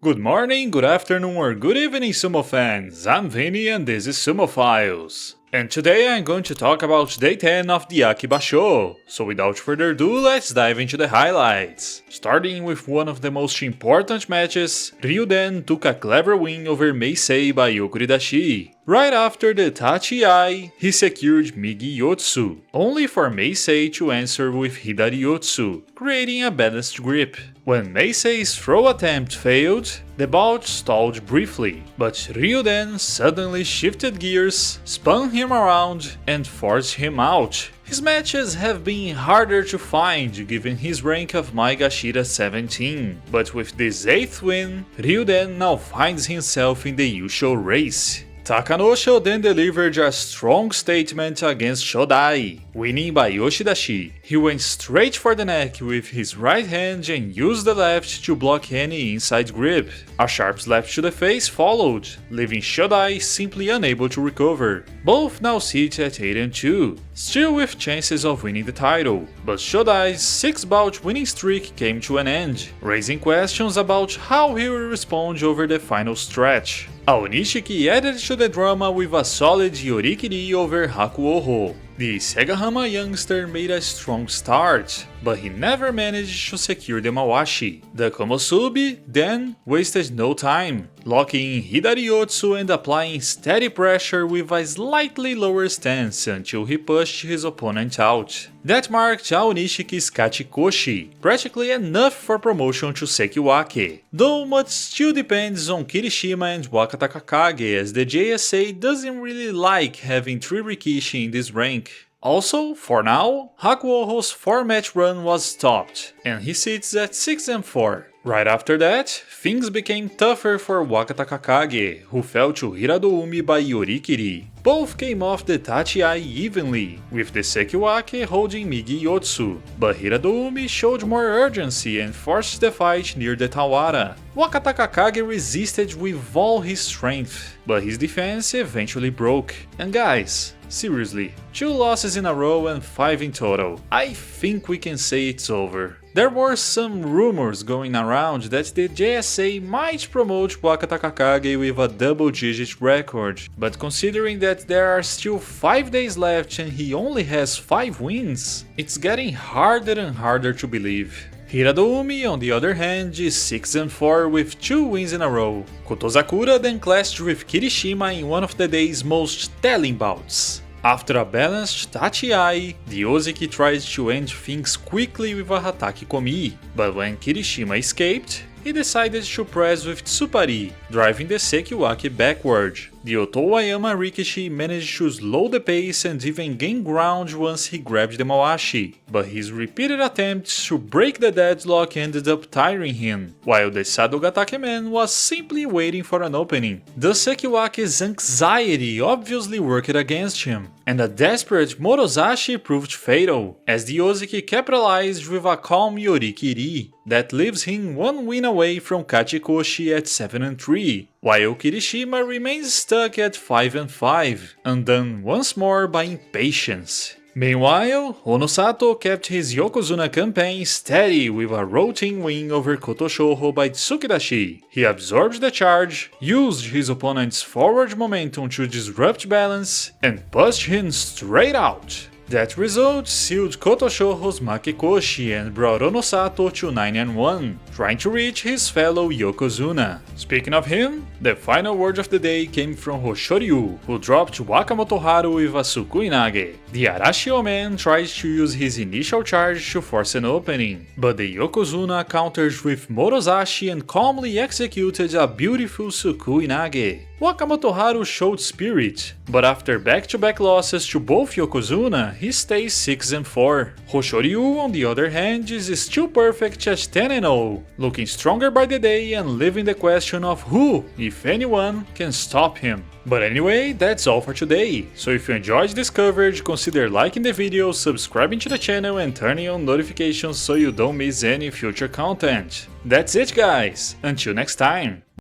Good morning, good afternoon or good evening Sumo fans, I'm Vinny and this is Sumo Files. And today I'm going to talk about day 10 of the Basho. So without further ado, let's dive into the highlights. Starting with one of the most important matches, Ryuden took a clever win over Meisei by Yokuridashi. Right after the Tachi-ai, he secured Migi-yotsu, only for Meisei to answer with Hidari-yotsu, creating a balanced grip. When Meisei's throw attempt failed, the bout stalled briefly, but Ryuden suddenly shifted gears, spun him around, and forced him out. His matches have been harder to find given his rank of Maegashira 17, but with this 8th win, Ryuden now finds himself in the yusho race. Takanosho then delivered a strong statement against Shodai, winning by Yoshidashi. He went straight for the neck with his right hand and used the left to block any inside grip. A sharp slap to the face followed, leaving Shodai simply unable to recover. Both now sit at 8-2, still with chances of winning the title, but Shodai's 6-bout winning streak came to an end, raising questions about how he will respond over the final stretch. Aonishiki added to the drama with a solid yorikiri over Hakuoho. The Segahama youngster made a strong start, but he never managed to secure the Mawashi. The Komosubi then wasted no time, locking in Hidari-yotsu and applying steady pressure with a slightly lower stance until he pushed his opponent out. That marked Aonishiki's kachi-koshi, practically enough for promotion to Sekiwake, though much still depends on Kirishima and Wakatakakage, as the JSA doesn't really like having 3 Rikishi in this rank. Also, for now, Hakuoho's 4-match run was stopped, and he sits at 6-4. Right after that, things became tougher for Wakatakakage, who fell to Hiradoumi by yorikiri. Both came off the Tachi-ai evenly, with the Sekiwake holding Migi-yotsu, but Hiradoumi showed more urgency and forced the fight near the Tawara. Wakatakakage resisted with all his strength, but his defense eventually broke. And guys, seriously, 2 losses in a row and 5 in total. I think we can say it's over. There were some rumors going around that the JSA might promote Wakatakakage with a double-digit record, but considering that there are still 5 days left and he only has 5 wins, it's getting harder and harder to believe. Hiradoumi, on the other hand, is 6-4 with 2 wins in a row. Kotozakura then clashed with Kirishima in one of the day's most telling bouts. After a balanced Tachi-ai, the Ozeki tried to end things quickly with a Hataki Komi, but when Kirishima escaped, he decided to press with Tsupari, driving the Sekiwake backward. The Otowayama Rikishi managed to slow the pace and even gain ground once he grabbed the Mawashi, but his repeated attempts to break the deadlock ended up tiring him, while the Sadogatake man was simply waiting for an opening. The Sekiwake's anxiety obviously worked against him, and a desperate Morozashi proved fatal, as the Ozeki capitalized with a calm yorikiri that leaves him 1 win away from kachi-koshi at 7-3, while Kirishima remains stuck at 5-5, undone once more by impatience. Meanwhile, Onosato kept his yokozuna campaign steady with a routine win over Kotoshoho by Tsukidashi. He absorbed the charge, used his opponent's forward momentum to disrupt balance, and pushed him straight out. That result sealed Kotoshoho's kachi-koshi and brought Onosato to 9-1, trying to reach his fellow yokozuna. Speaking of him, the final word of the day came from Hoshoryu, who dropped Wakamotoharu with a sukuinage. The Arashio man tried to use his initial charge to force an opening, but the yokozuna countered with Morozashi and calmly executed a beautiful sukuinage. Wakamotoharu showed spirit, but after back-to-back losses to both yokozuna, he stays 6-4. Hoshoryu, on the other hand, is still perfect at 10-0, looking stronger by the day and leaving the question of who, if anyone, can stop him. But anyway, that's all for today, so if you enjoyed this coverage, consider liking the video, subscribing to the channel and turning on notifications so you don't miss any future content. That's it guys, until next time!